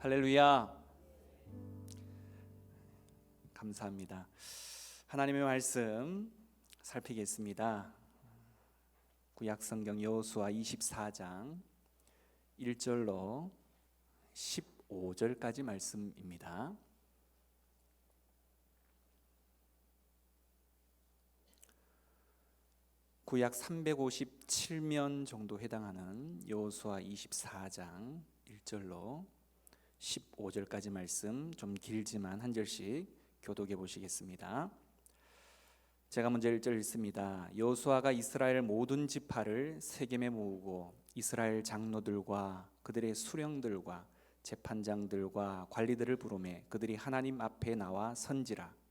할렐루야. 감사합니다. 하나님의 말씀 살피겠습니다. 구약성경 여호수아 24장 1절로 15절까지 말씀입니다. 구약 357면 정도 해당하는 여호수아 24장 1절로 15절까지 말씀, 좀 길지만 한 절씩 교독해 보시겠습니다. 제가 먼저 1절 읽습니다. 여호수아가 이스라엘 모든 지파를 세겜에 모으고 이스라엘 장로들과 그들의 수령들과 재판장들과 관리들을 부르매 그들이 하나님 앞에 나와 선지라.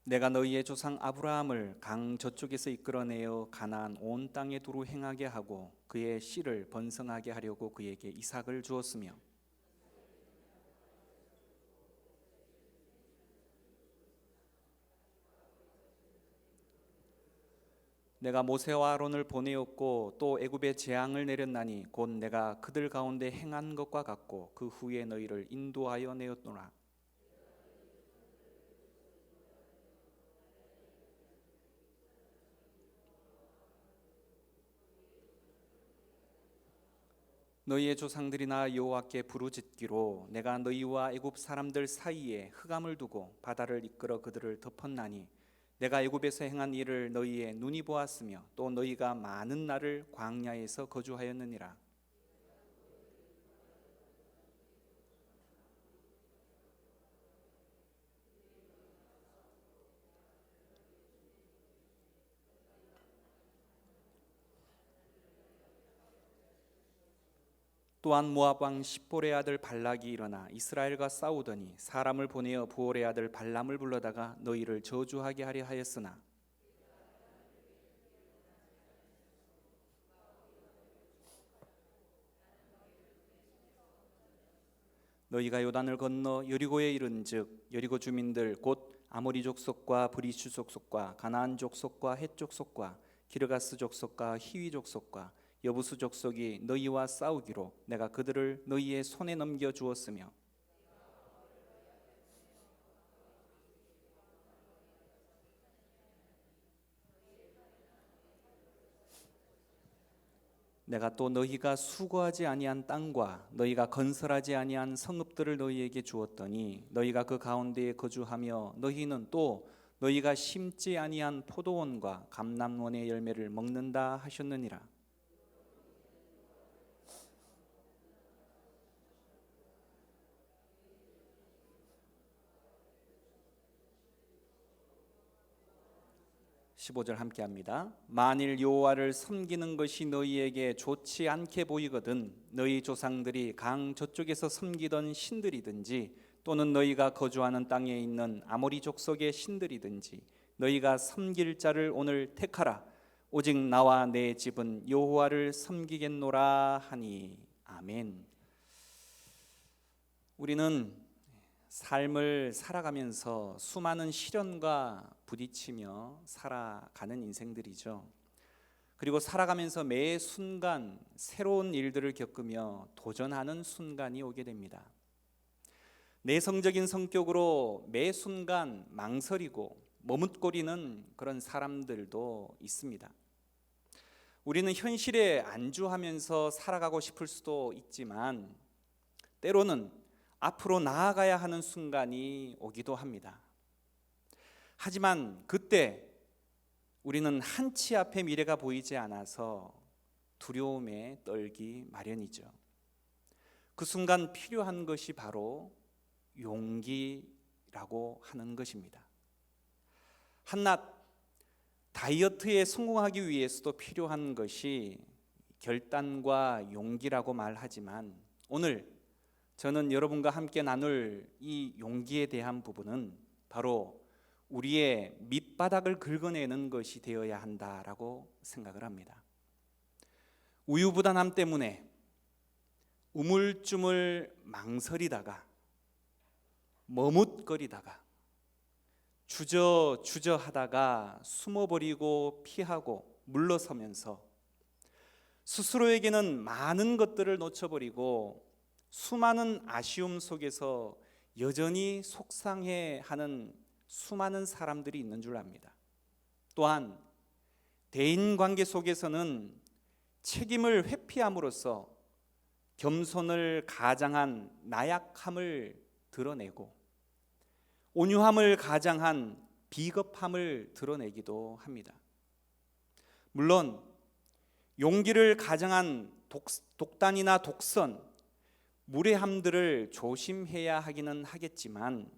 내가 너희의 조상 아브라함을 강 저쪽에서 이끌어내어 가나안 온 땅에 두루 행하게 하고 그의 씨를 번성하게 하려고 그에게 이삭을 주었으며 내가 모세와 아론을 보내었고 또 애굽에 재앙을 내렸나니 곧 내가 그들 가운데 행한 것과 같고 그 후에 너희를 인도하여 내었노라. 너희의 조상들이 나 여호와께 부르짖기로 내가 너희와 애굽 사람들 사이에 흑암을 두고 바다를 이끌어 그들을 덮었나니 내가 애굽에서 행한 일을 너희의 눈이 보았으며 또 너희가 많은 날을 광야에서 거주하였느니라. 또한 모압 왕 십볼의 아들 발락이 일어나 이스라엘과 싸우더니 사람을 보내어 부올의 아들 발람을 불러다가 너희를 저주하게 하려 하였으나 너희가 요단을 건너 여리고에 이른즉 여리고 주민들 곧 아모리 족속과 브리스 족속과 가나안 족속과 헷 족속과 기르가스 족속과 히위 족속과 여부수 족속이 너희와 싸우기로 내가 그들을 너희의 손에 넘겨 주었으며 '내가 또 너희가 수고하지 아니한 땅과 너희가 건설하지 아니한 성읍들을 너희에게 주었더니 너희가 그 가운데에 거주하며 너희는 또 너희가 심지 아니한 포도원과 감람원의 열매를 먹는다 하셨느니라. 15절 함께 합니다. 만일 여호와를 섬기는 것이 너희에게 좋지 않게 보이거든 너희 조상들이 강 저쪽에서 섬기던 신들이든지 또는 너희가 거주하는 땅에 있는 아모리 족속의 신들이든지 너희가 섬길 자를 오늘 택하라. 오직 나와 내 집은 여호와를 섬기겠노라 하니. 아멘. 우리는 삶을 살아가면서 수많은 시련과 부딪히며 살아가는 인생들이죠. 그리고 살아가면서 매 순간 새로운 일들을 겪으며 도전하는 순간이 오게 됩니다. 내성적인 성격으로 매 순간 망설이고 머뭇거리는 그런 사람들도 있습니다. 우리는 현실에 안주하면서 살아가고 싶을 수도 있지만 때로는 앞으로 나아가야 하는 순간이 오기도 합니다. 하지만 그때 우리는 한치 앞에 미래가 보이지 않아서 두려움에 떨기 마련이죠. 그 순간 필요한 것이 바로 용기라고 하는 것입니다. 한낱 다이어트에 성공하기 위해서도 필요한 것이 결단과 용기라고 말하지만 오늘 저는 여러분과 함께 나눌 이 용기에 대한 부분은 바로 우리의 밑바닥을 긁어내는 것이 되어야 한다라고 생각을 합니다. 우유부단함 때문에 우물쭈물 망설이다가 머뭇거리다가 주저하다가 숨어버리고 피하고 물러서면서 스스로에게는 많은 것들을 놓쳐버리고 수많은 아쉬움 속에서 여전히 속상해하는 수많은 사람들이 있는 줄 압니다. 또한 대인관계 속에서는 책임을 회피함으로써 겸손을 가장한 나약함을 드러내고 온유함을 가장한 비겁함을 드러내기도 합니다. 물론 용기를 가장한 독단이나 독선, 무례함들을 조심해야 하기는 하겠지만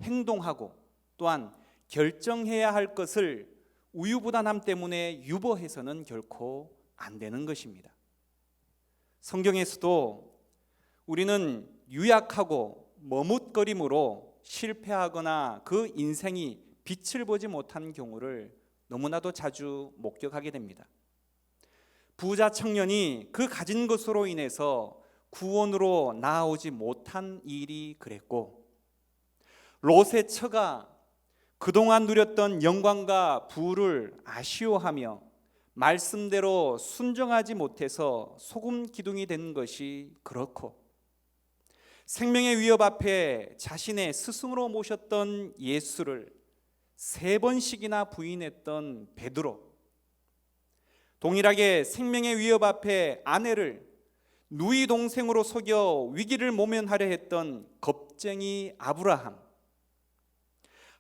행동하고 또한 결정해야 할 것을 우유부단함 때문에 유보해서는 결코 안 되는 것입니다. 성경에서도 우리는 유약하고 머뭇거림으로 실패하거나 그 인생이 빛을 보지 못한 경우를 너무나도 자주 목격하게 됩니다. 부자 청년이 그 가진 것으로 인해서 구원으로 나아오지 못한 일이 그랬고, 롯의 처가 그동안 누렸던 영광과 부를 아쉬워하며 말씀대로 순종하지 못해서 소금 기둥이 된 것이 그렇고, 생명의 위협 앞에 자신의 스승으로 모셨던 예수를 3번씩이나 부인했던 베드로, 동일하게 생명의 위협 앞에 아내를 누이 동생으로 속여 위기를 모면하려 했던 겁쟁이 아브라함,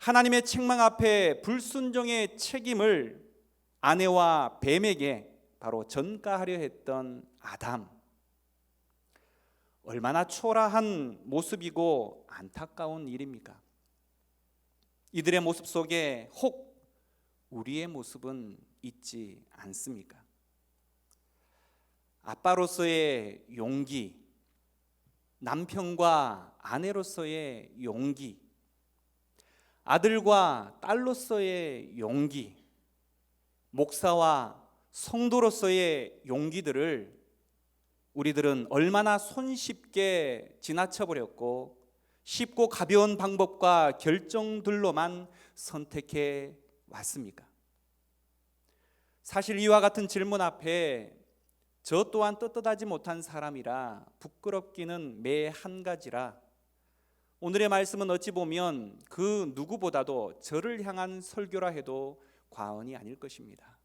하나님의 책망 앞에 불순종의 책임을 아내와 뱀에게 바로 전가하려 했던 아담, 얼마나 초라한 모습이고 안타까운 일입니까? 이들의 모습 속에 혹 우리의 모습은 있지 않습니까? 아빠로서의 용기, 남편과 아내로서의 용기, 아들과 딸로서의 용기, 목사와 성도로서의 용기들을 우리들은 얼마나 손쉽게 지나쳐버렸고 쉽고 가벼운 방법과 결정들로만 선택해 왔습니까? 사실 이와 같은 질문 앞에 저 또한 떳떳하지 못한 사람이라 부끄럽기는 매 한 가지라 오늘의 말씀은 어찌 보면 그 누구보다도 저를 향한 설교라 해도 과언이 아닐 것입니다.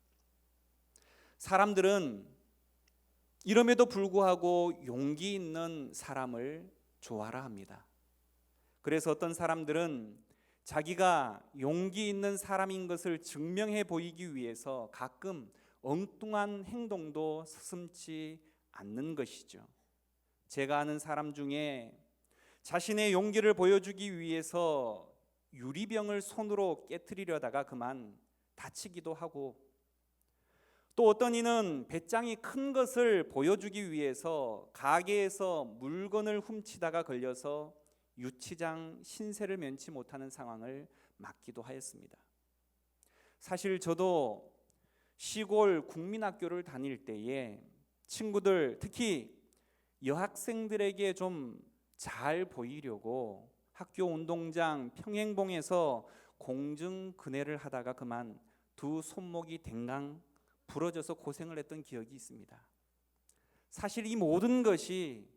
사람들은 이럼에도 불구하고 용기 있는 사람을 좋아라 합니다. 그래서 어떤 사람들은 자기가 용기 있는 사람인 것을 증명해 보이기 위해서 가끔 엉뚱한 행동도 서슴지 않는 것이죠. 제가 아는 사람 중에 자신의 용기를 보여주기 위해서 유리병을 손으로 깨트리려다가 그만 다치기도 하고, 또 어떤 이는 배짱이 큰 것을 보여주기 위해서 가게에서 물건을 훔치다가 걸려서 유치장 신세를 면치 못하는 상황을 맞기도 하였습니다. 사실 저도 시골 국민학교를 다닐 때에 친구들, 특히 여학생들에게 좀 잘 보이려고 학교 운동장 평행봉에서 공중근해를 하다가 그만 두 손목이 댕강 부러져서 고생을 했던 기억이 있습니다. 사실 이 모든 것이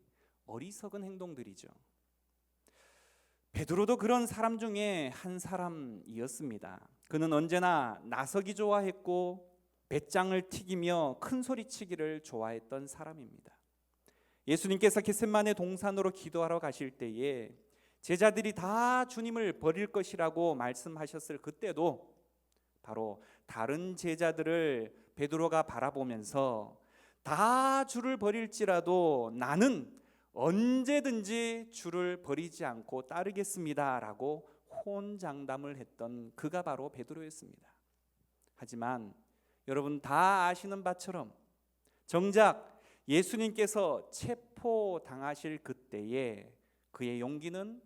어리석은 행동들이죠. 베드로도 그런 사람 중에 한 사람이었습니다. 그는 언제나 나서기 좋아했고 배짱을 튀기며 큰 소리치기를 좋아했던 사람입니다. 예수님께서 겟세마네 동산으로 기도하러 가실 때에 제자들이 다 주님을 버릴 것이라고 말씀하셨을 그때도 바로 다른 제자들을 베드로가 바라보면서 다 주를 버릴지라도 나는 언제든지 주를 버리지 않고 따르겠습니다 라고 호언장담을 했던 그가 바로 베드로였습니다. 하지만 여러분 다 아시는 바처럼 정작 예수님께서 체포당하실 그때에 그의 용기는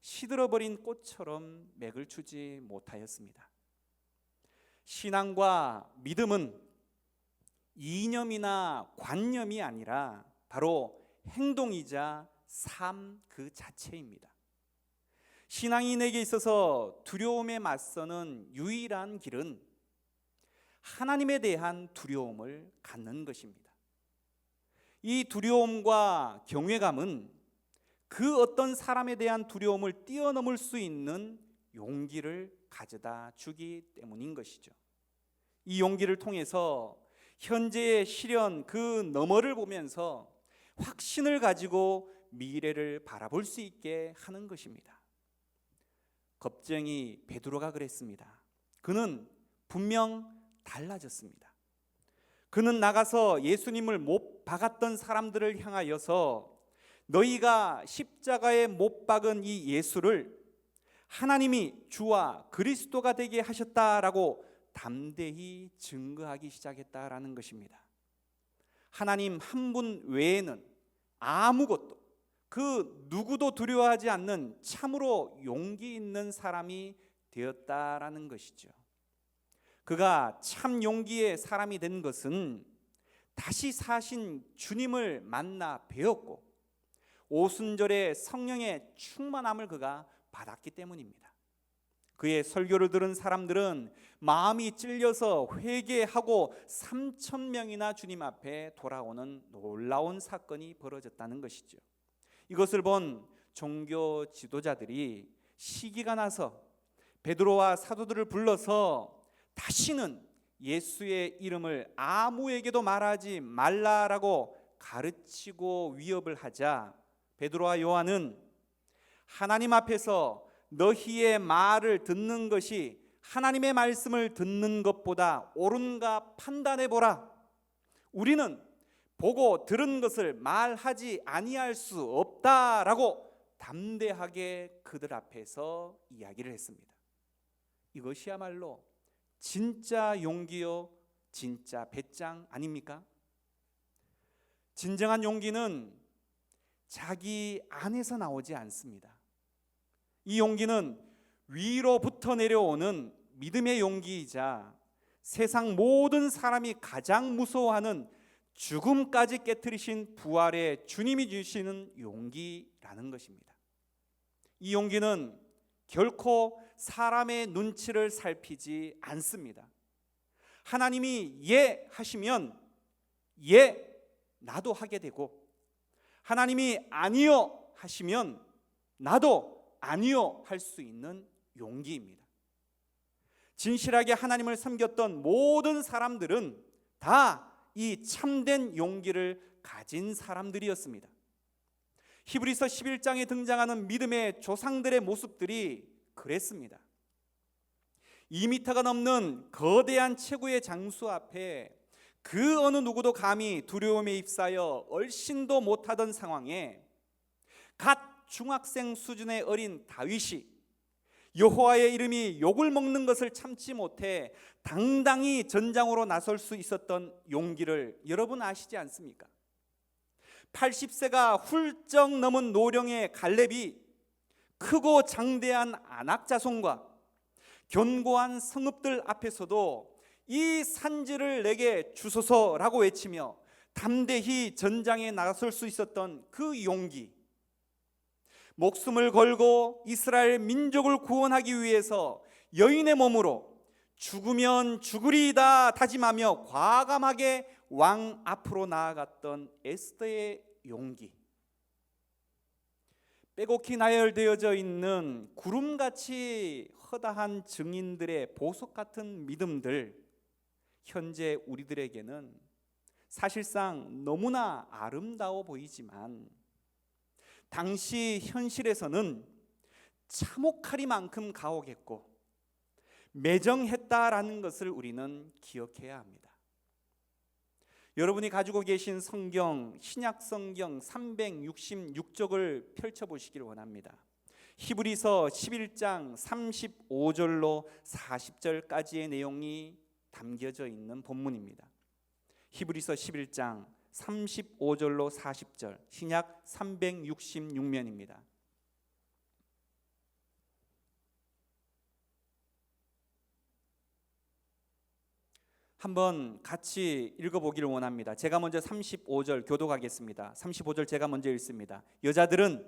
시들어버린 꽃처럼 맥을 추지 못하였습니다. 신앙과 믿음은 이념이나 관념이 아니라 바로 행동이자 삶 그 자체입니다. 신앙인에게 있어서 두려움에 맞서는 유일한 길은 하나님에 대한 두려움을 갖는 것입니다. 이 두려움과 경외감은 그 어떤 사람에 대한 두려움을 뛰어넘을 수 있는 용기를 가져다 주기 때문인 것이죠. 이 용기를 통해서 현재의 시련 그 너머를 보면서 확신을 가지고 미래를 바라볼 수 있게 하는 것입니다. 겁쟁이 베드로가 그랬습니다. 그는 분명 달라졌습니다. 그는 나가서 예수님을 못 박았던 사람들을 향하여서 너희가 십자가에 못 박은 이 예수를 하나님이 주와 그리스도가 되게 하셨다라고 담대히 증거하기 시작했다라는 것입니다. 하나님 한 분 외에는 아무것도 그 누구도 두려워하지 않는 참으로 용기 있는 사람이 되었다라는 것이죠. 그가 참 용기의 사람이 된 것은 다시 사신 주님을 만나 배웠고 오순절에 성령의 충만함을 그가 받았기 때문입니다. 그의 설교를 들은 사람들은 마음이 찔려서 회개하고 3,000명이나 주님 앞에 돌아오는 놀라운 사건이 벌어졌다는 것이죠. 이것을 본 종교 지도자들이 시기가 나서 베드로와 사도들을 불러서 다시는 예수의 이름을 아무에게도 말하지 말라라고 가르치고 위협을 하자 베드로와 요한은 하나님 앞에서 너희의 말을 듣는 것이 하나님의 말씀을 듣는 것보다 옳은가 판단해 보라. 우리는 보고 들은 것을 말하지 아니할 수 없다라고 담대하게 그들 앞에서 이야기를 했습니다. 이것이야말로 진짜 용기요, 진짜 배짱 아닙니까? 진정한 용기는 자기 안에서 나오지 않습니다. 이 용기는 위로부터 내려오는 믿음의 용기이자 세상 모든 사람이 가장 무서워하는 죽음까지 깨트리신 부활의 주님이 주시는 용기라는 것입니다. 이 용기는 결코 사람의 눈치를 살피지 않습니다. 하나님이 예 하시면 예 나도 하게 되고 하나님이 아니요 하시면 나도 아니요 할 수 있는 용기입니다. 진실하게 하나님을 섬겼던 모든 사람들은 다 이 참된 용기를 가진 사람들이었습니다. 히브리서 11장에 등장하는 믿음의 조상들의 모습들이 그랬습니다. 2m가 넘는 거대한 체구의 장수 앞에 그 어느 누구도 감히 두려움에 휩싸여 얼씬도 못하던 상황에 갓 중학생 수준의 어린 다윗이 여호와의 이름이 욕을 먹는 것을 참지 못해 당당히 전장으로 나설 수 있었던 용기를 여러분 아시지 않습니까? 80세가 훌쩍 넘은 노령의 갈렙이 크고 장대한 아낙 자손과 견고한 성읍들 앞에서도 이 산지를 내게 주소서라고 외치며 담대히 전장에 나설 수 있었던 그 용기, 목숨을 걸고 이스라엘 민족을 구원하기 위해서 여인의 몸으로 죽으면 죽으리이다 다짐하며 과감하게 왕 앞으로 나아갔던 에스더의 용기, 빼곡히 나열되어져 있는 구름같이 허다한 증인들의 보석 같은 믿음들, 현재 우리들에게는 사실상 너무나 아름다워 보이지만 당시 현실에서는 참혹하리만큼 가혹했고 매정했다라는 것을 우리는 기억해야 합니다. 여러분이 가지고 계신 성경, 신약 성경 366쪽을 펼쳐보시길 원합니다. 히브리서 11장 35절로 40절까지의 내용이 담겨져 있는 본문입니다. 히브리서 11장 35절로 40절, 신약 366면입니다. 한번 같이 읽어보기를 원합니다. 제가 먼저 35절 교독하겠습니다. 35절 제가 먼저 읽습니다. 여자들은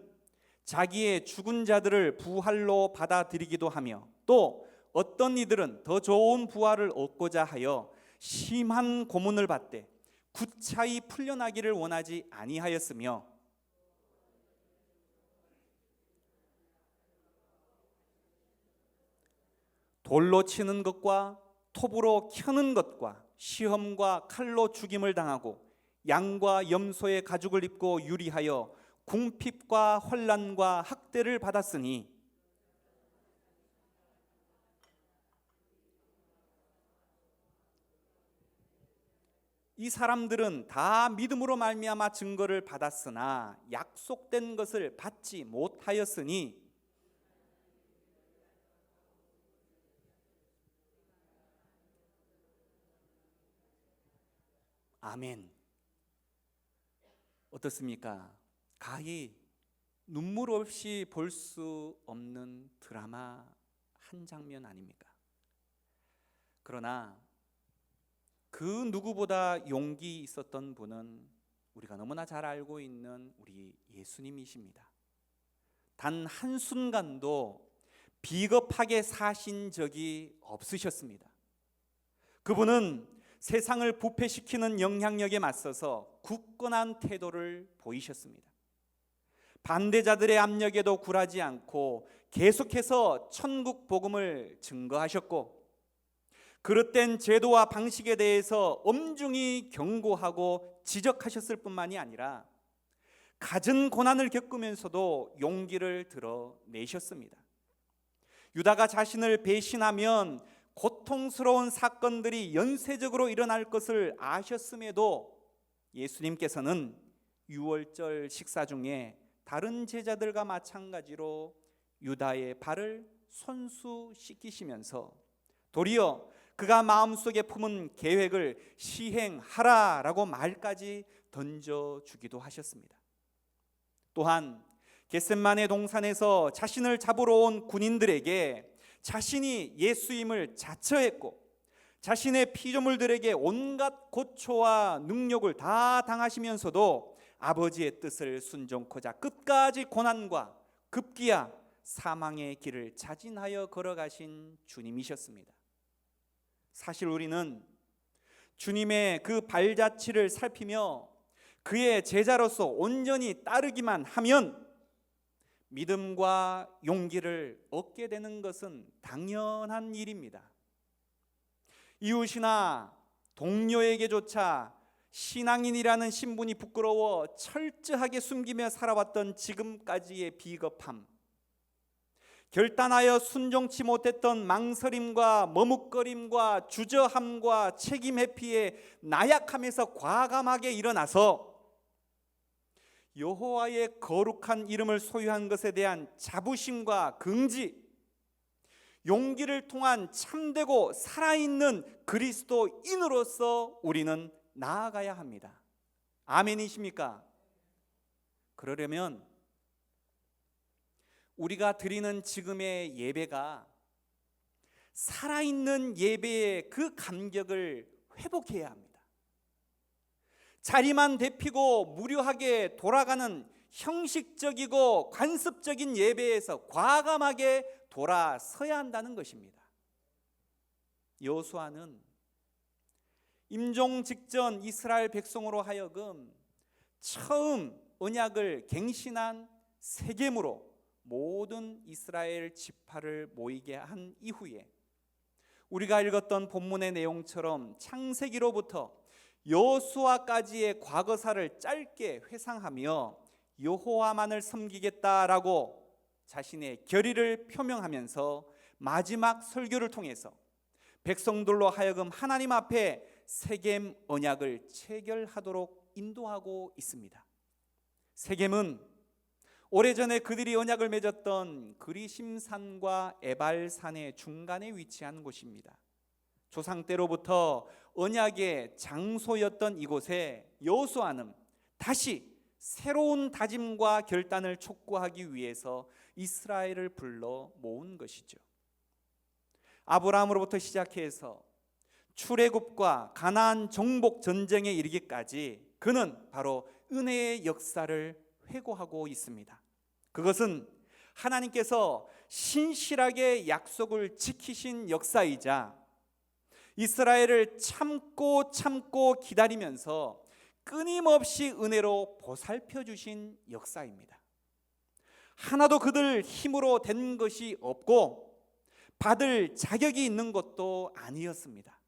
자기의 죽은 자들을 부활로 받아들이기도 하며 또 어떤 이들은 더 좋은 부활을 얻고자 하여 심한 고문을 받되 구차히 풀려나기를 원하지 아니하였으며 돌로 치는 것과 톱으로 켜는 것과 시험과 칼로 죽임을 당하고 양과 염소의 가죽을 입고 유리하여 궁핍과 환난과 학대를 받았으니 이 사람들은 다 믿음으로 말미암아 증거를 받았으나 약속된 것을 받지 못하였으니 아멘. 어떻습니까? 가히 눈물 없이 볼 수 없는 드라마 한 장면 아닙니까? 그러나 그 누구보다 용기 있었던 분은 우리가 너무나 잘 알고 있는 우리 예수님이십니다. 단 한순간도 비겁하게 사신 적이 없으셨습니다. 그분은 세상을 부패시키는 영향력에 맞서서 굳건한 태도를 보이셨습니다. 반대자들의 압력에도 굴하지 않고 계속해서 천국 복음을 증거하셨고 그릇된 제도와 방식에 대해서 엄중히 경고하고 지적하셨을 뿐만이 아니라 갖은 고난을 겪으면서도 용기를 드러내셨습니다. 유다가 자신을 배신하면 고통스러운 사건들이 연쇄적으로 일어날 것을 아셨음에도 예수님께서는 유월절 식사 중에 다른 제자들과 마찬가지로 유다의 발을 손수 씻기시면서 도리어 그가 마음속에 품은 계획을 시행하라라고 말까지 던져주기도 하셨습니다. 또한 겟셋마네 동산에서 자신을 잡으러 온 군인들에게 자신이 예수임을 자처했고 자신의 피조물들에게 온갖 고초와 능욕을 다 당하시면서도 아버지의 뜻을 순종코자 끝까지 고난과 급기야 사망의 길을 자진하여 걸어가신 주님이셨습니다. 사실 우리는 주님의 그 발자취를 살피며 그의 제자로서 온전히 따르기만 하면 믿음과 용기를 얻게 되는 것은 당연한 일입니다. 이웃이나 동료에게조차 신앙인이라는 신분이 부끄러워 철저하게 숨기며 살아왔던 지금까지의 비겁함, 결단하여 순종치 못했던 망설임과 머뭇거림과 주저함과 책임 회피에 나약함에서 과감하게 일어나서 여호와의 거룩한 이름을 소유한 것에 대한 자부심과 긍지, 용기를 통한 참되고 살아있는 그리스도인으로서 우리는 나아가야 합니다. 아멘이십니까? 그러려면 우리가 드리는 지금의 예배가 살아있는 예배의 그 감격을 회복해야 합니다. 자리만 데피고 무료하게 돌아가는 형식적이고 관습적인 예배에서 과감하게 돌아서야 한다는 것입니다. 여호수아는 임종 직전 이스라엘 백성으로 하여금 처음 언약을 갱신한 세겜으로 모든 이스라엘 지파를 모이게 한 이후에 우리가 읽었던 본문의 내용처럼 창세기로부터 여호수아까지의 과거사를 짧게 회상하며 여호와만을 섬기겠다라고 자신의 결의를 표명하면서 마지막 설교를 통해서 백성들로 하여금 하나님 앞에 세겜 언약을 체결하도록 인도하고 있습니다. 세겜은 오래전에 그들이 언약을 맺었던 그리심산과 에발산의 중간에 위치한 곳입니다. 조상 때로부터 언약의 장소였던 이곳에 여호수아는 다시 새로운 다짐과 결단을 촉구하기 위해서 이스라엘을 불러 모은 것이죠. 아브라함으로부터 시작해서 출애굽과 가나안 정복 전쟁에 이르기까지 그는 바로 은혜의 역사를 회고하고 있습니다. 그것은 하나님께서 신실하게 약속을 지키신 역사이자 이스라엘을 참고 기다리면서 끊임없이 은혜로 보살펴 주신 역사입니다. 하나도 그들 힘으로 된 것이 없고 받을 자격이 있는 것도 아니었습니다.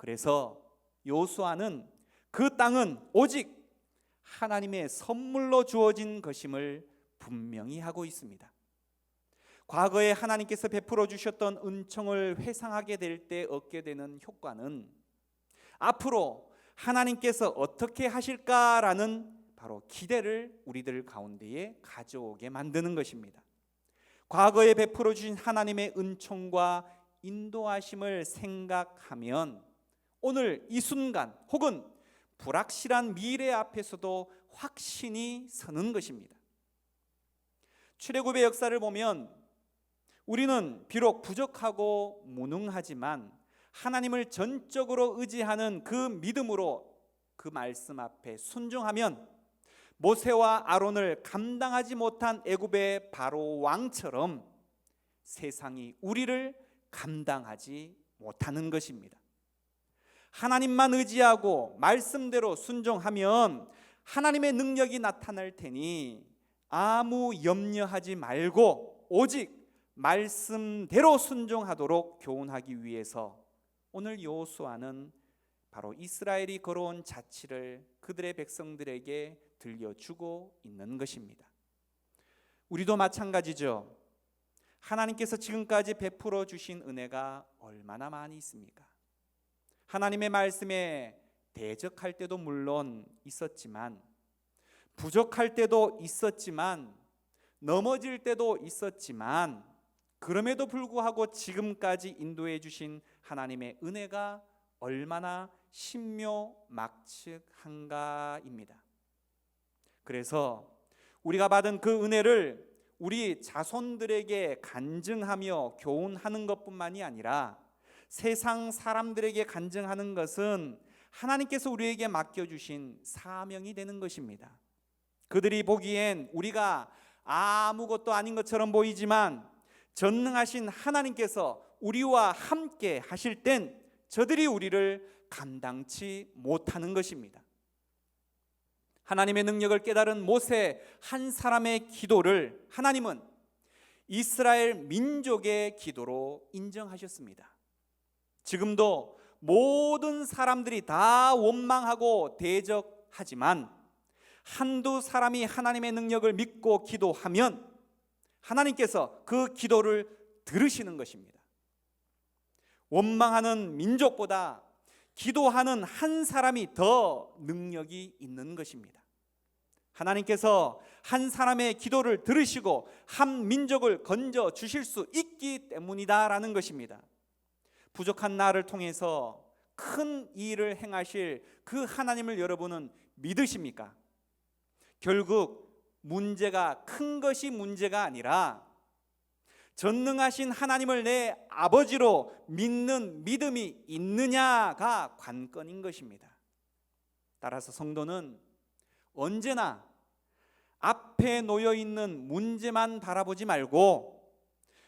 그래서 여호수아는 그 땅은 오직 하나님의 선물로 주어진 것임을 분명히 하고 있습니다. 과거에 하나님께서 베풀어 주셨던 은총을 회상하게 될 때 얻게 되는 효과는 앞으로 하나님께서 어떻게 하실까라는 바로 기대를 우리들 가운데에 가져오게 만드는 것입니다. 과거에 베풀어 주신 하나님의 은총과 인도하심을 생각하면 오늘 이 순간 혹은 불확실한 미래 앞에서도 확신이 서는 것입니다. 출애굽의 역사를 보면 우리는 비록 부족하고 무능하지만 하나님을 전적으로 의지하는 그 믿음으로 그 말씀 앞에 순종하면 모세와 아론을 감당하지 못한 애굽의 바로 왕처럼 세상이 우리를 감당하지 못하는 것입니다. 하나님만 의지하고 말씀대로 순종하면 하나님의 능력이 나타날 테니 아무 염려하지 말고 오직 말씀대로 순종하도록 교훈하기 위해서 오늘 여호수아는 바로 이스라엘이 걸어온 자취를 그들의 백성들에게 들려주고 있는 것입니다. 우리도 마찬가지죠. 하나님께서 지금까지 베풀어 주신 은혜가 얼마나 많이 있습니까? 하나님의 말씀에 대적할 때도 물론 있었지만, 부족할 때도 있었지만, 넘어질 때도 있었지만, 그럼에도 불구하고 지금까지 인도해 주신 하나님의 은혜가 얼마나 신묘막측한가입니다. 그래서 우리가 받은 그 은혜를 우리 자손들에게 간증하며 교훈하는 것뿐만이 아니라 세상 사람들에게 간증하는 것은 하나님께서 우리에게 맡겨주신 사명이 되는 것입니다. 그들이 보기엔 우리가 아무것도 아닌 것처럼 보이지만 전능하신 하나님께서 우리와 함께 하실 땐 저들이 우리를 감당치 못하는 것입니다. 하나님의 능력을 깨달은 모세 한 사람의 기도를 하나님은 이스라엘 민족의 기도로 인정하셨습니다. 지금도 모든 사람들이 다 원망하고 대적하지만 한두 사람이 하나님의 능력을 믿고 기도하면 하나님께서 그 기도를 들으시는 것입니다. 원망하는 민족보다 기도하는 한 사람이 더 능력이 있는 것입니다. 하나님께서 한 사람의 기도를 들으시고 한 민족을 건져 주실 수 있기 때문이다라는 것입니다. 부족한 나를 통해서 큰 일을 행하실 그 하나님을 여러분은 믿으십니까? 결국 문제가 큰 것이 문제가 아니라 전능하신 하나님을 내 아버지로 믿는 믿음이 있느냐가 관건인 것입니다. 따라서 성도는 언제나 앞에 놓여 있는 문제만 바라보지 말고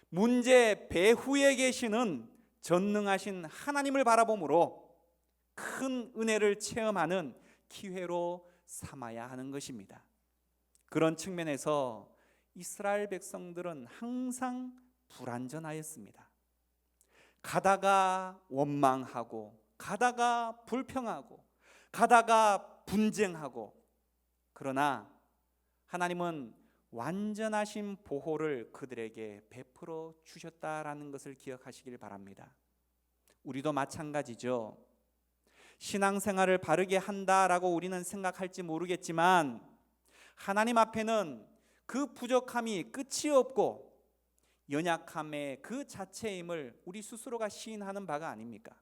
문제 배후에 계시는 전능하신 하나님을 바라보므로 큰 은혜를 체험하는 기회로 삼아야 하는 것입니다. 그런 측면에서 이스라엘 백성들은 항상 불완전하였습니다. 가다가 원망하고, 가다가 불평하고, 가다가 분쟁하고, 그러나 하나님은 완전하신 보호를 그들에게 베풀어 주셨다라는 것을 기억하시길 바랍니다. 우리도 마찬가지죠. 신앙생활을 바르게 한다라고 우리는 생각할지 모르겠지만 하나님 앞에는 그 부족함이 끝이 없고 연약함의 그 자체임을 우리 스스로가 시인하는 바가 아닙니까?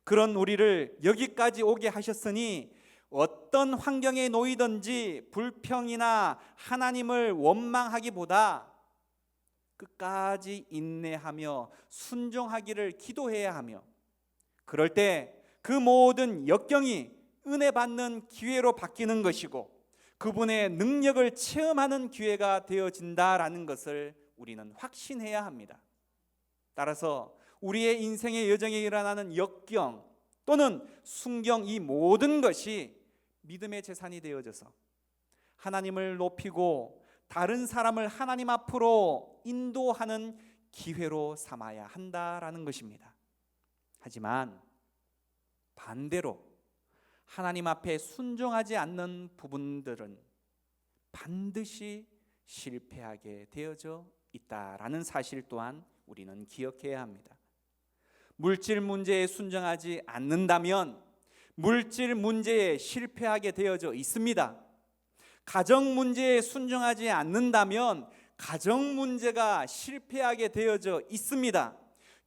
그런 우리를 여기까지 오게 하셨으니 어떤 환경에 놓이든지 불평이나 하나님을 원망하기보다 끝까지 인내하며 순종하기를 기도해야 하며 그럴 때 그 모든 역경이 은혜 받는 기회로 바뀌는 것이고 그분의 능력을 체험하는 기회가 되어진다라는 것을 우리는 확신해야 합니다. 따라서 우리의 인생의 여정에 일어나는 역경 또는 순경, 이 모든 것이 믿음의 재산이 되어져서 하나님을 높이고 다른 사람을 하나님 앞으로 인도하는 기회로 삼아야 한다라는 것입니다. 하지만 반대로 하나님 앞에 순종하지 않는 부분들은 반드시 실패하게 되어져 있다라는 사실 또한 우리는 기억해야 합니다. 물질 문제에 순종하지 않는다면 물질 문제에 실패하게 되어져 있습니다. 가정 문제에 순종하지 않는다면 가정 문제가 실패하게 되어져 있습니다.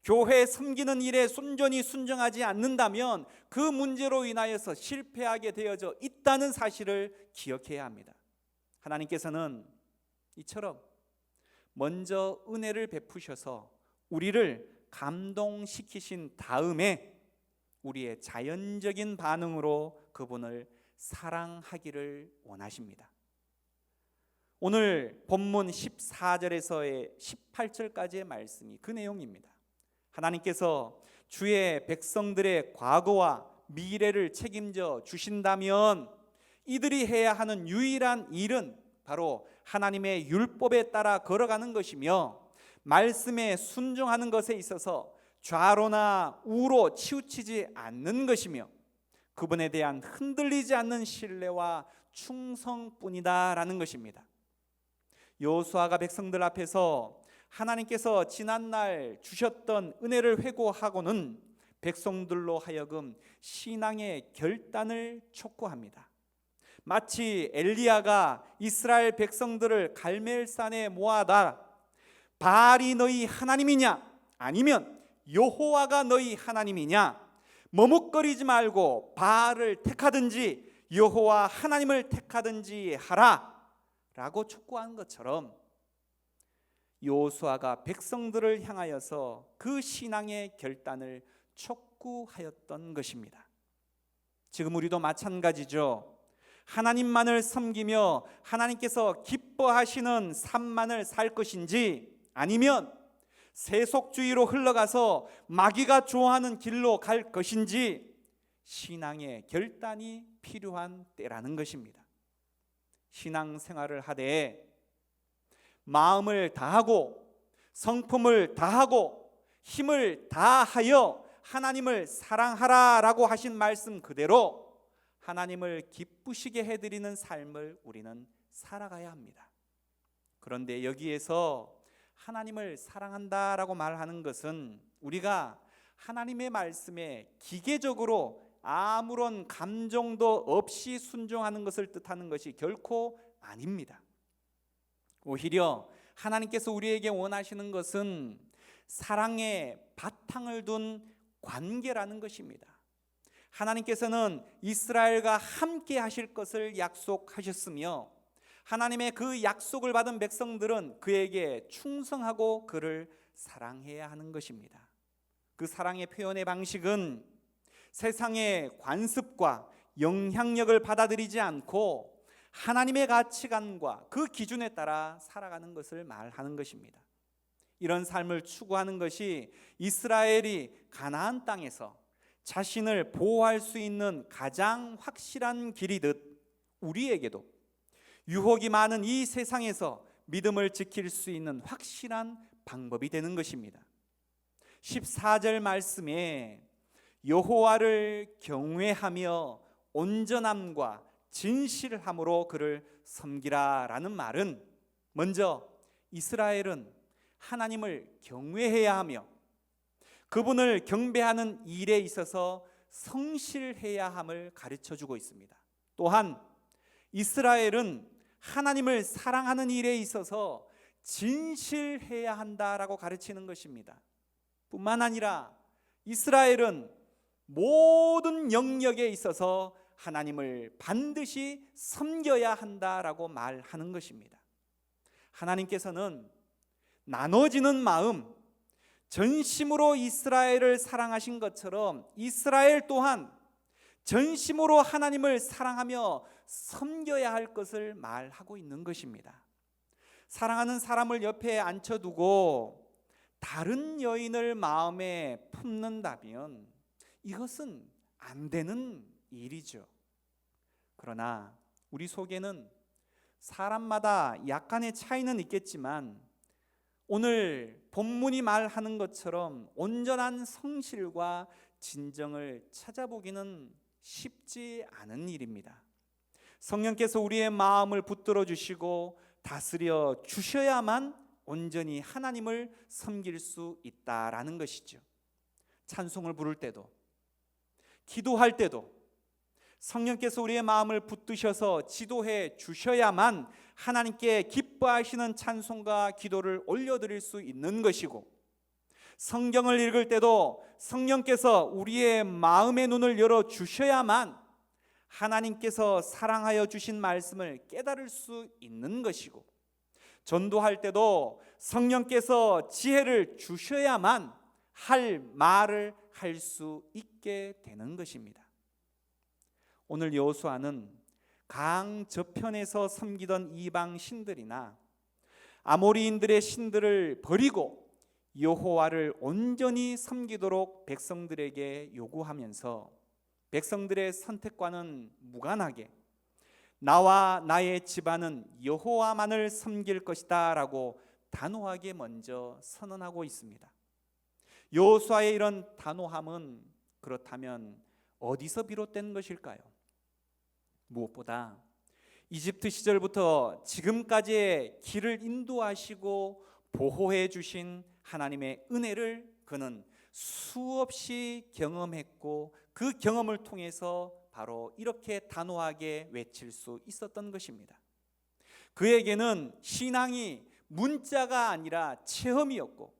교회 섬기는 일에 순전히 순종하지 않는다면 그 문제로 인하여서 실패하게 되어져 있다는 사실을 기억해야 합니다. 하나님께서는 이처럼 먼저 은혜를 베푸셔서 우리를 감동시키신 다음에 우리의 자연적인 반응으로 그분을 사랑하기를 원하십니다. 오늘 본문 14절에서의 18절까지의 말씀이 그 내용입니다. 하나님께서 주의 백성들의 과거와 미래를 책임져 주신다면 이들이 해야 하는 유일한 일은 바로 하나님의 율법에 따라 걸어가는 것이며 말씀에 순종하는 것에 있어서 좌로나 우로 치우치지 않는 것이며 그분에 대한 흔들리지 않는 신뢰와 충성뿐이다라는 것입니다. 여호수아가 백성들 앞에서 하나님께서 지난날 주셨던 은혜를 회고하고는 백성들로 하여금 신앙의 결단을 촉구합니다. 마치 엘리야가 이스라엘 백성들을 갈멜산에 모아다 바알이 너희 하나님이냐 아니면 여호와가 너희 하나님이냐 머뭇거리지 말고 바알을 택하든지 여호와 하나님을 택하든지 하라 라고 촉구한 것처럼 여호수아가 백성들을 향하여서 그 신앙의 결단을 촉구하였던 것입니다. 지금 우리도 마찬가지죠. 하나님만을 섬기며 하나님께서 기뻐하시는 삶만을 살 것인지 아니면 세속주의로 흘러가서 마귀가 좋아하는 길로 갈 것인지 신앙의 결단이 필요한 때라는 것입니다. 신앙생활을 하되 마음을 다하고 성품을 다하고 힘을 다하여 하나님을 사랑하라라고 하신 말씀 그대로 하나님을 기쁘시게 해드리는 삶을 우리는 살아가야 합니다. 그런데 여기에서 하나님을 사랑한다라고 말하는 것은 우리가 하나님의 말씀에 기계적으로 아무런 감정도 없이 순종하는 것을 뜻하는 것이 결코 아닙니다. 오히려 하나님께서 우리에게 원하시는 것은 사랑의 바탕을 둔 관계라는 것입니다. 하나님께서는 이스라엘과 함께 하실 것을 약속하셨으며 하나님의 그 약속을 받은 백성들은 그에게 충성하고 그를 사랑해야 하는 것입니다. 그 사랑의 표현의 방식은 세상의 관습과 영향력을 받아들이지 않고 하나님의 가치관과 그 기준에 따라 살아가는 것을 말하는 것입니다. 이런 삶을 추구하는 것이 이스라엘이 가나안 땅에서 자신을 보호할 수 있는 가장 확실한 길이듯 우리에게도 유혹이 많은 이 세상에서 믿음을 지킬 수 있는 확실한 방법이 되는 것입니다. 14절 말씀에 여호와를 경외하며 온전함과 진실함으로 그를 섬기라라는 말은 먼저 이스라엘은 하나님을 경외해야 하며 그분을 경배하는 일에 있어서 성실해야 함을 가르쳐주고 있습니다. 또한 이스라엘은 하나님을 사랑하는 일에 있어서 진실해야 한다라고 가르치는 것입니다. 뿐만 아니라 이스라엘은 모든 영역에 있어서 하나님을 반드시 섬겨야 한다라고 말하는 것입니다. 하나님께서는 나눠지는 마음, 전심으로 이스라엘을 사랑하신 것처럼 이스라엘 또한 전심으로 하나님을 사랑하며 섬겨야 할 것을 말하고 있는 것입니다. 사랑하는 사람을 옆에 앉혀두고 다른 여인을 마음에 품는다면 이것은 안 되는 일이죠. 그러나 우리 속에는 사람마다 약간의 차이는 있겠지만 오늘 본문이 말하는 것처럼 온전한 성실과 진정을 찾아보기는 쉽지 않은 일입니다. 성령께서 우리의 마음을 붙들어 주시고 다스려 주셔야만 온전히 하나님을 섬길 수 있다라는 것이죠. 찬송을 부를 때도, 기도할 때도 성령께서 우리의 마음을 붙드셔서 지도해 주셔야만 하나님께 기뻐하시는 찬송과 기도를 올려드릴 수 있는 것이고, 성경을 읽을 때도 성령께서 우리의 마음의 눈을 열어 주셔야만 하나님께서 사랑하여 주신 말씀을 깨달을 수 있는 것이고, 전도할 때도 성령께서 지혜를 주셔야만 할 말을 할 수 있게 되는 것입니다. 오늘 여호수아는 강 저편에서 섬기던 이방 신들이나 아모리인들의 신들을 버리고 여호와를 온전히 섬기도록 백성들에게 요구하면서 백성들의 선택과는 무관하게 나와 나의 집안은 여호와만을 섬길 것이다 라고 단호하게 먼저 선언하고 있습니다. 여호수아의 이런 단호함은 그렇다면 어디서 비롯된 것일까요? 무엇보다 이집트 시절부터 지금까지의 길을 인도하시고 보호해 주신 하나님의 은혜를 그는 수없이 경험했고 그 경험을 통해서 바로 이렇게 단호하게 외칠 수 있었던 것입니다. 그에게는 신앙이 문자가 아니라 체험이었고,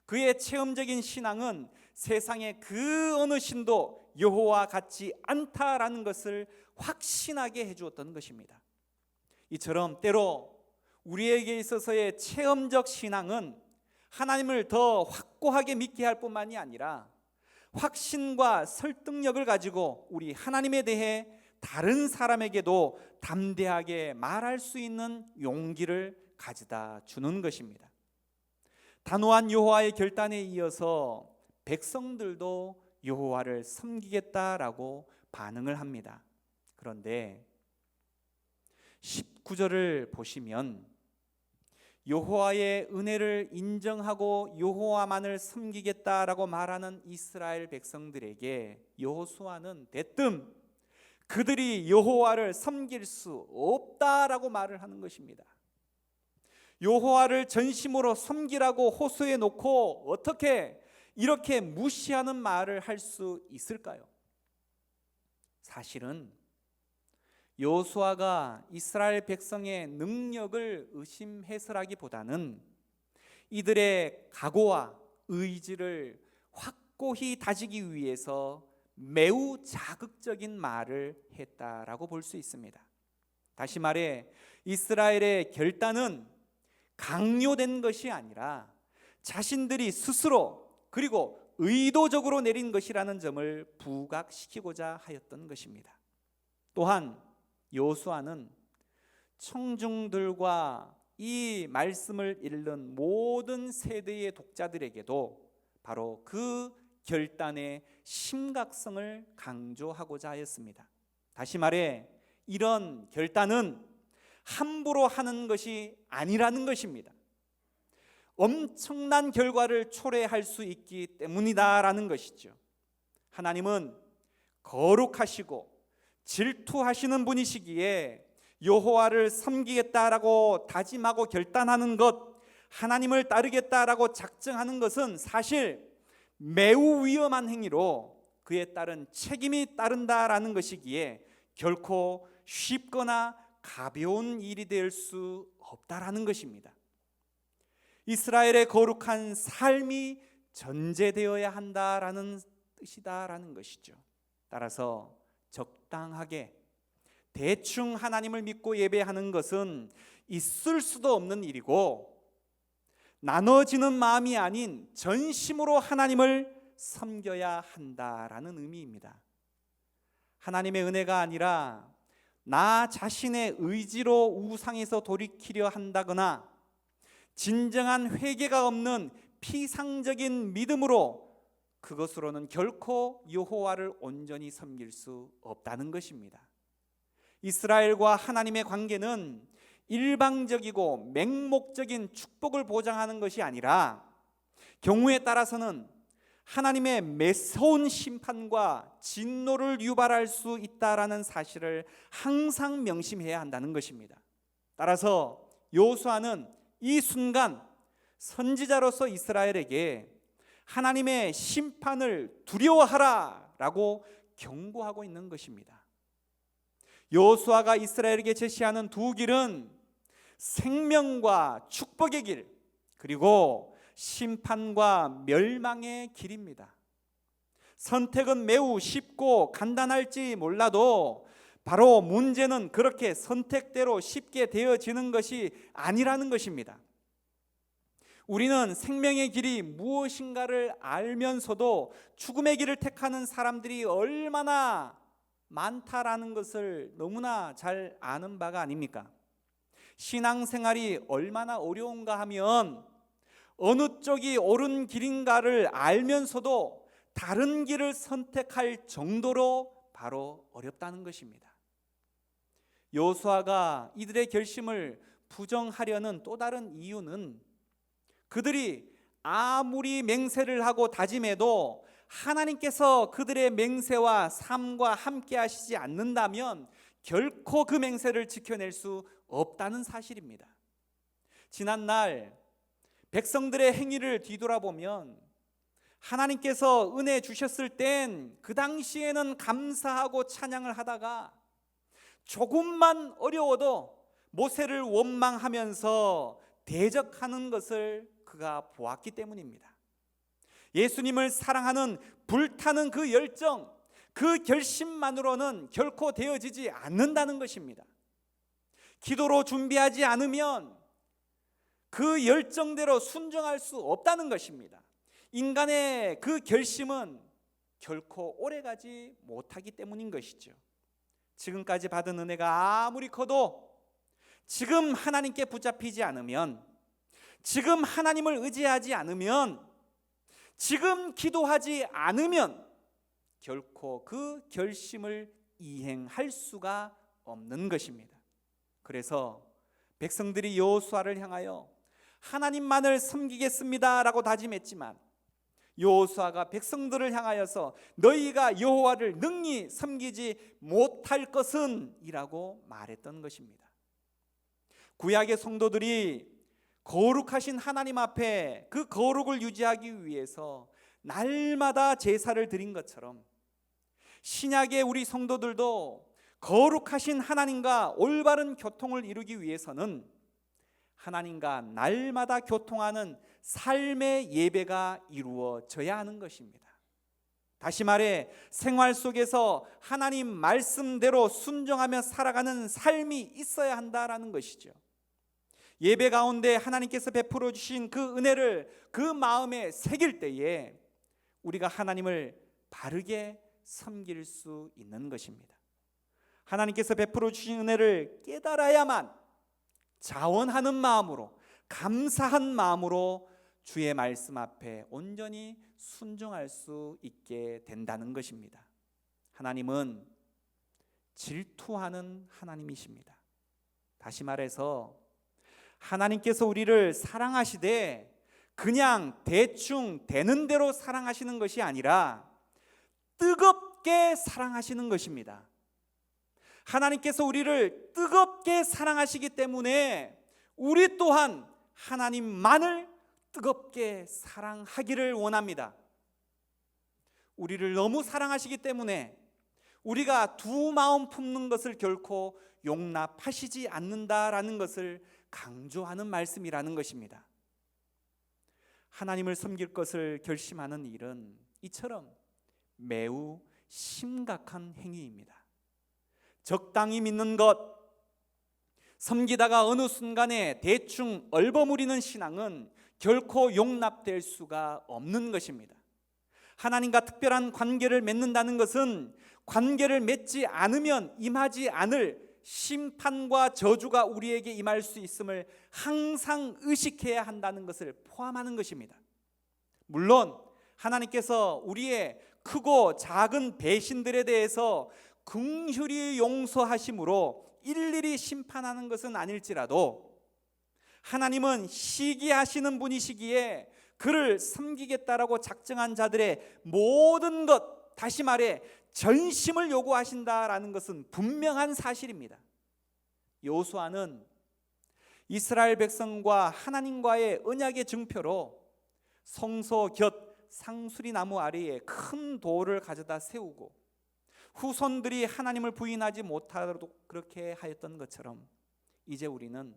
그의 체험적인 신앙은 세상의 그 어느 신도 여호와 같지 않다라는 것을 확신하게 해주었던 것입니다. 이처럼 때로 우리에게 있어서의 체험적 신앙은 하나님을 더 확고하게 믿게 할 뿐만이 아니라 확신과 설득력을 가지고 우리 하나님에 대해 다른 사람에게도 담대하게 말할 수 있는 용기를 가져다 주는 것입니다. 단호한 여호와의 결단에 이어서 백성들도 여호와를 섬기겠다라고 반응을 합니다. 그런데 19절을 보시면 여호와의 은혜를 인정하고 여호와만을 섬기겠다라고 말하는 이스라엘 백성들에게 여호수아는 대뜸 그들이 여호와를 섬길 수 없다라고 말을 하는 것입니다. 여호와를 전심으로 섬기라고 호소해 놓고 어떻게 이렇게 무시하는 말을 할 수 있을까요? 사실은 여호수아가 이스라엘 백성의 능력을 의심해서라기보다는 이들의 각오와 의지를 확고히 다지기 위해서 매우 자극적인 말을 했다라고 볼 수 있습니다. 다시 말해 이스라엘의 결단은 강요된 것이 아니라 자신들이 스스로 그리고 의도적으로 내린 것이라는 점을 부각시키고자 하였던 것입니다. 또한 여호수아는 청중들과 이 말씀을 읽는 모든 세대의 독자들에게도 바로 그 결단의 심각성을 강조하고자 하였습니다. 다시 말해 이런 결단은 함부로 하는 것이 아니라는 것입니다. 엄청난 결과를 초래할 수 있기 때문이다라는 것이죠. 하나님은 거룩하시고 질투하시는 분이시기에 여호와를 섬기겠다라고 다짐하고 결단하는 것, 하나님을 따르겠다라고 작정하는 것은 사실 매우 위험한 행위로 그에 따른 책임이 따른다라는 것이기에 결코 쉽거나 가벼운 일이 될 수 없다라는 것입니다. 이스라엘의 거룩한 삶이 전제되어야 한다라는 뜻이다라는 것이죠. 따라서 적당하게 대충 하나님을 믿고 예배하는 것은 있을 수도 없는 일이고 나눠지는 마음이 아닌 전심으로 하나님을 섬겨야 한다라는 의미입니다. 하나님의 은혜가 아니라 나 자신의 의지로 우상에서 돌이키려 한다거나 진정한 회개가 없는 피상적인 믿음으로 그것으로는 결코 여호와를 온전히 섬길 수 없다는 것입니다. 이스라엘과 하나님의 관계는 일방적이고 맹목적인 축복을 보장하는 것이 아니라 경우에 따라서는 하나님의 매서운 심판과 진노를 유발할 수 있다라는 사실을 항상 명심해야 한다는 것입니다. 따라서 여호수아는 이 순간 선지자로서 이스라엘에게 하나님의 심판을 두려워하라 라고 경고하고 있는 것입니다. 여호수아가 이스라엘에게 제시하는 두 길은 생명과 축복의 길, 그리고 심판과 멸망의 길입니다. 선택은 매우 쉽고 간단할지 몰라도 바로 문제는 그렇게 선택대로 쉽게 되어지는 것이 아니라는 것입니다. 우리는 생명의 길이 무엇인가를 알면서도 죽음의 길을 택하는 사람들이 얼마나 많다라는 것을 너무나 잘 아는 바가 아닙니까? 신앙생활이 얼마나 어려운가 하면 어느 쪽이 옳은 길인가를 알면서도 다른 길을 선택할 정도로 바로 어렵다는 것입니다. 여호수아가 이들의 결심을 부정하려는 또 다른 이유는 그들이 아무리 맹세를 하고 다짐해도 하나님께서 그들의 맹세와 삶과 함께 하시지 않는다면 결코 그 맹세를 지켜낼 수 없다는 사실입니다. 지난날 백성들의 행위를 뒤돌아보면 하나님께서 은혜 주셨을 땐 그 당시에는 감사하고 찬양을 하다가 조금만 어려워도 모세를 원망하면서 대적하는 것을 그가 보았기 때문입니다. 예수님을 사랑하는 불타는 그 열정, 그 결심만으로는 결코 되어지지 않는다는 것입니다. 기도로 준비하지 않으면 그 열정대로 순종할 수 없다는 것입니다. 인간의 그 결심은 결코 오래가지 못하기 때문인 것이죠. 지금까지 받은 은혜가 아무리 커도 지금 하나님께 붙잡히지 않으면, 지금 하나님을 의지하지 않으면, 지금 기도하지 않으면 결코 그 결심을 이행할 수가 없는 것입니다. 그래서 백성들이 여호수아를 향하여 하나님만을 섬기겠습니다 라고 다짐했지만 여호수아가 백성들을 향하여서 너희가 여호와를 능히 섬기지 못할 것은 이라고 말했던 것입니다. 구약의 성도들이 거룩하신 하나님 앞에 그 거룩을 유지하기 위해서 날마다 제사를 드린 것처럼 신약의 우리 성도들도 거룩하신 하나님과 올바른 교통을 이루기 위해서는 하나님과 날마다 교통하는 삶의 예배가 이루어져야 하는 것입니다. 다시 말해 생활 속에서 하나님 말씀대로 순종하며 살아가는 삶이 있어야 한다라는 것이죠. 예배 가운데 하나님께서 베풀어 주신 그 은혜를 그 마음에 새길 때에 우리가 하나님을 바르게 섬길 수 있는 것입니다. 하나님께서 베풀어 주신 은혜를 깨달아야만 자원하는 마음으로, 감사한 마음으로 주의 말씀 앞에 온전히 순종할 수 있게 된다는 것입니다. 하나님은 질투하는 하나님이십니다. 다시 말해서 하나님께서 우리를 사랑하시되 그냥 대충 되는 대로 사랑하시는 것이 아니라 뜨겁게 사랑하시는 것입니다. 하나님께서 우리를 뜨겁게 사랑하시기 때문에 우리 또한 하나님만을 뜨겁게 사랑하기를 원합니다. 우리를 너무 사랑하시기 때문에 우리가 두 마음 품는 것을 결코 용납하시지 않는다라는 것을 강조하는 말씀이라는 것입니다. 하나님을 섬길 것을 결심하는 일은 이처럼 매우 심각한 행위입니다. 적당히 믿는 것, 섬기다가 어느 순간에 대충 얼버무리는 신앙은 결코 용납될 수가 없는 것입니다. 하나님과 특별한 관계를 맺는다는 것은 관계를 맺지 않으면 임하지 않을 심판과 저주가 우리에게 임할 수 있음을 항상 의식해야 한다는 것을 포함하는 것입니다. 물론 하나님께서 우리의 크고 작은 배신들에 대해서 긍휼히 용서하심으로 일일이 심판하는 것은 아닐지라도 하나님은 시기하시는 분이시기에 그를 섬기겠다라고 작정한 자들의 모든 것, 다시 말해 전심을 요구하신다라는 것은 분명한 사실입니다. 여호수아는 이스라엘 백성과 하나님과의 언약의 증표로 성소 곁 상수리 나무 아래에 큰 돌을 가져다 세우고 후손들이 하나님을 부인하지 못하도록 그렇게 하였던 것처럼 이제 우리는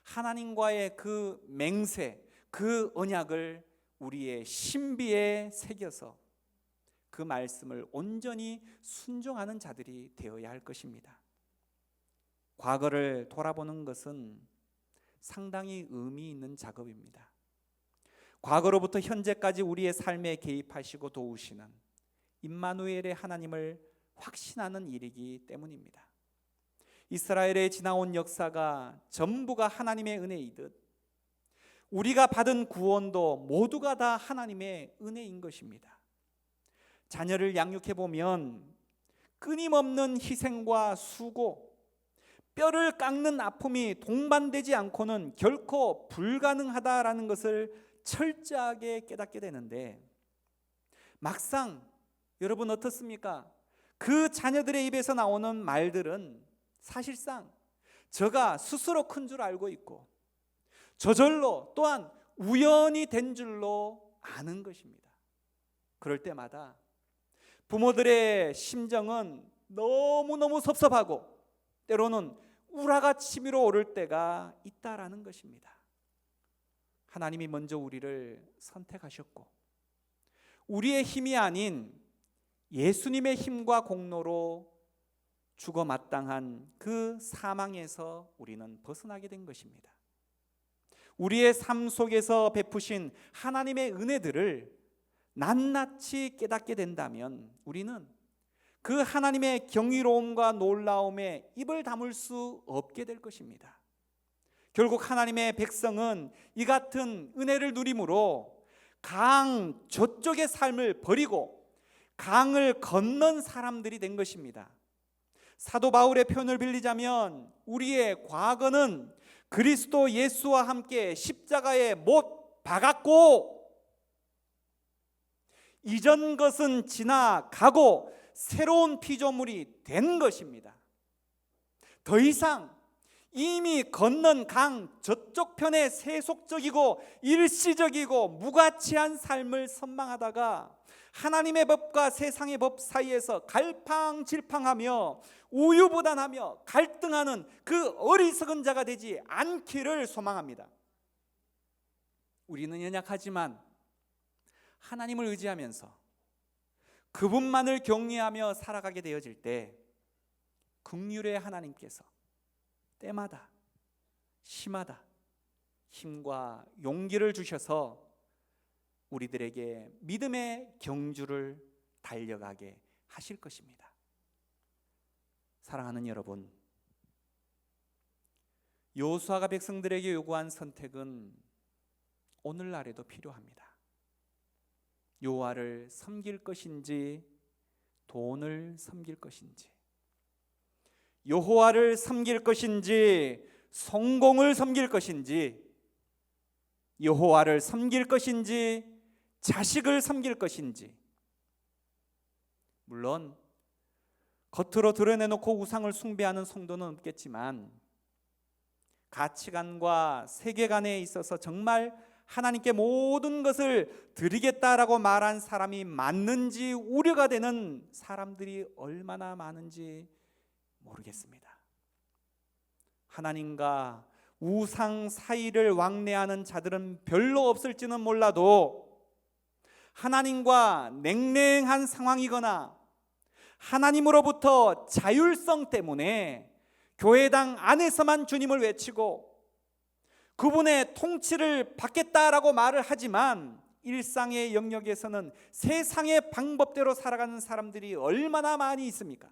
하나님과의 그 맹세, 그 언약을 우리의 신비에 새겨서 그 말씀을 온전히 순종하는 자들이 되어야 할 것입니다. 과거를 돌아보는 것은 상당히 의미 있는 작업입니다. 과거로부터 현재까지 우리의 삶에 개입하시고 도우시는 임마누엘의 하나님을 확신하는 일이기 때문입니다. 이스라엘에 지나온 역사가 전부가 하나님의 은혜이듯 우리가 받은 구원도 모두가 다 하나님의 은혜인 것입니다. 자녀를 양육해 보면 끊임없는 희생과 수고, 뼈를 깎는 아픔이 동반되지 않고는 결코 불가능하다라는 것을 철저하게 깨닫게 되는데, 막상 여러분 어떻습니까? 그 자녀들의 입에서 나오는 말들은 사실상 저가 스스로 큰 줄 알고 있고 저절로 또한 우연히 된 줄로 아는 것입니다. 그럴 때마다 부모들의 심정은 너무너무 섭섭하고 때로는 우라가 치밀어 오를 때가 있다라는 것입니다. 하나님이 먼저 우리를 선택하셨고 우리의 힘이 아닌 예수님의 힘과 공로로 죽어 마땅한 그 사망에서 우리는 벗어나게 된 것입니다. 우리의 삶 속에서 베푸신 하나님의 은혜들을 낱낱이 깨닫게 된다면 우리는 그 하나님의 경이로움과 놀라움에 입을 다물 수 없게 될 것입니다. 결국 하나님의 백성은 이 같은 은혜를 누림으로 강 저쪽의 삶을 버리고 강을 건넌 사람들이 된 것입니다. 사도 바울의 표현을 빌리자면 우리의 과거는 그리스도 예수와 함께 십자가에 못 박았고 이전 것은 지나가고 새로운 피조물이 된 것입니다. 더 이상 이미 건넌 강 저쪽 편에 세속적이고 일시적이고 무가치한 삶을 선망하다가 하나님의 법과 세상의 법 사이에서 갈팡질팡하며 우유부단하며 갈등하는 그 어리석은 자가 되지 않기를 소망합니다. 우리는 연약하지만 하나님을 의지하면서 그분만을 경외하며 살아가게 되어질 때 긍휼의 하나님께서 때마다 시마다 힘과 용기를 주셔서 우리들에게 믿음의 경주를 달려가게 하실 것입니다. 사랑하는 여러분, 여호수아가 백성들에게 요구한 선택은 오늘날에도 필요합니다. 여호와를 섬길 것인지 돈을 섬길 것인지, 여호와를 섬길 것인지 성공을 섬길 것인지, 여호와를 섬길 것인지 자식을 섬길 것인지. 물론 겉으로 드러내놓고 우상을 숭배하는 성도는 없겠지만 가치관과 세계관에 있어서 정말 하나님께 모든 것을 드리겠다라고 말한 사람이 맞는지 우려가 되는 사람들이 얼마나 많은지 모르겠습니다. 하나님과 우상 사이를 왕래하는 자들은 별로 없을지는 몰라도 하나님과 냉랭한 상황이거나 하나님으로부터 자율성 때문에 교회당 안에서만 주님을 외치고 그분의 통치를 받겠다라고 말을 하지만 일상의 영역에서는 세상의 방법대로 살아가는 사람들이 얼마나 많이 있습니까?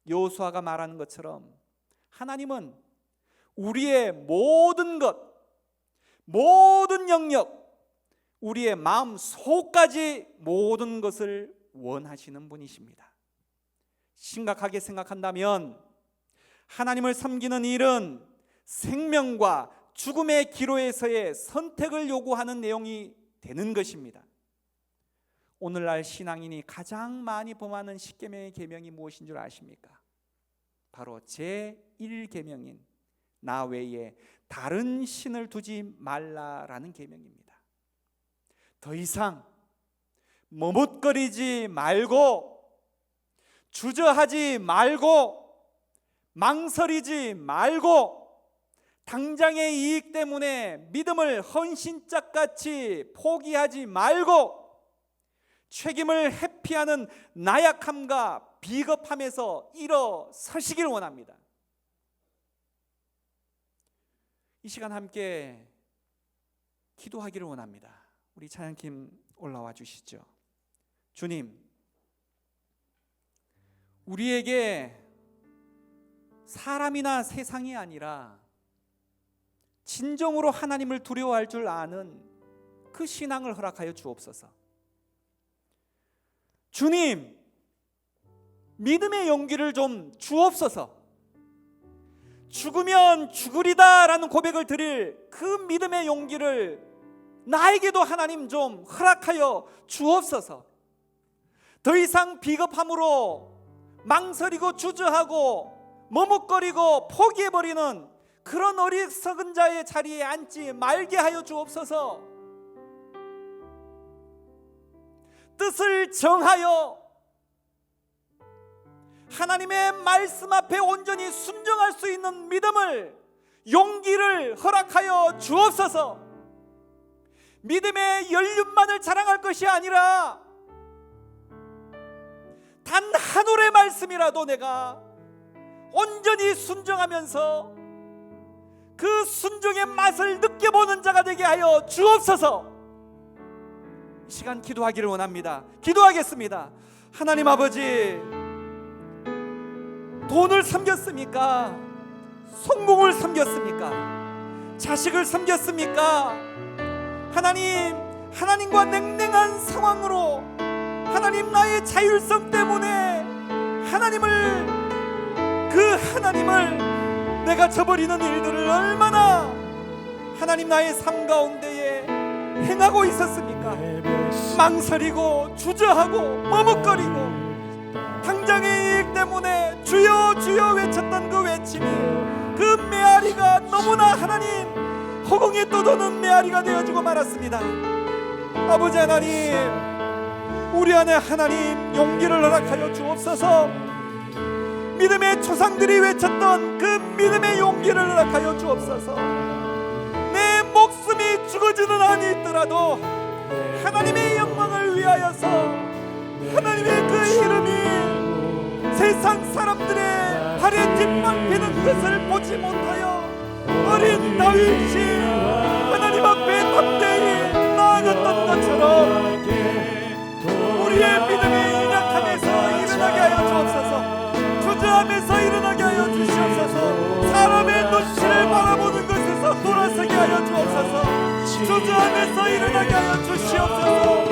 여호수아가 말하는 것처럼 하나님은 우리의 모든 것, 모든 영역, 우리의 마음 속까지 모든 것을 원하시는 분이십니다. 심각하게 생각한다면 하나님을 섬기는 일은 생명과 죽음의 기로에서의 선택을 요구하는 내용이 되는 것입니다. 오늘날 신앙인이 가장 많이 범하는 10계명의 계명이 무엇인 줄 아십니까? 바로 제1계명인 나 외에 다른 신을 두지 말라라는 계명입니다. 더 이상 머뭇거리지 말고 주저하지 말고 망설이지 말고 당장의 이익 때문에 믿음을 헌신짝같이 포기하지 말고 책임을 회피하는 나약함과 비겁함에서 일어서시길 원합니다. 이 시간 함께 기도하기를 원합니다. 우리 찬양팀 올라와 주시죠. 주님, 우리에게 사람이나 세상이 아니라 진정으로 하나님을 두려워할 줄 아는 그 신앙을 허락하여 주옵소서. 주님, 믿음의 용기를 좀 주옵소서. 죽으면 죽으리다 라는 고백을 드릴 그 믿음의 용기를 나에게도 하나님 좀 허락하여 주옵소서. 더 이상 비겁함으로 망설이고 주저하고 머뭇거리고 포기해버리는 그런 어리석은 자의 자리에 앉지 말게 하여 주옵소서. 뜻을 정하여 하나님의 말씀 앞에 온전히 순종할 수 있는 믿음을, 용기를 허락하여 주옵소서. 믿음의 연륜만을 자랑할 것이 아니라 단 한 올의 말씀이라도 내가 온전히 순종하면서 그 순종의 맛을 느껴보는 자가 되게 하여 주옵소서. 이 시간 기도하기를 원합니다. 기도하겠습니다. 하나님 아버지, 돈을 섬겼습니까? 성공을 섬겼습니까? 자식을 섬겼습니까? 하나님, 하나님과 냉랭한 상황으로 하나님 나의 자율성 때문에 하나님을 내가 저버리는 일들을 얼마나 하나님 나의 삶 가운데에 행하고 있었습니까? 망설이고 주저하고 머뭇거리고 당장의 이익 때문에 주여 주여 외쳤던 그 외침이, 그 메아리가 너무나 하나님 허공에 떠도는 메아리가 되어지고 말았습니다. 아버지 하나님, 우리 안에 하나님 용기를 허락하여 주옵소서. 믿음의 조상들이 외쳤던 그 믿음의 용기를 허락하여 주옵소서. 내 목숨이 죽어지는 한이 있더라도 하나님의 영광을 위하여서 하나님의 그 이름이 세상 사람들의 발에 짓밟히는 것을 보지 못하여 어린 다윗이 하나님 앞에 담대히 나아갔던 것처럼 우리의 믿음이 연약함에서 일어나게 하여 주옵소서. 주저함에서 일어나게 하여 주시옵소서. 사람의 눈치를 바라보는 것에서 돌아서게 하여 주옵소서. 주저함에서 일어나게 하여 주시옵소서.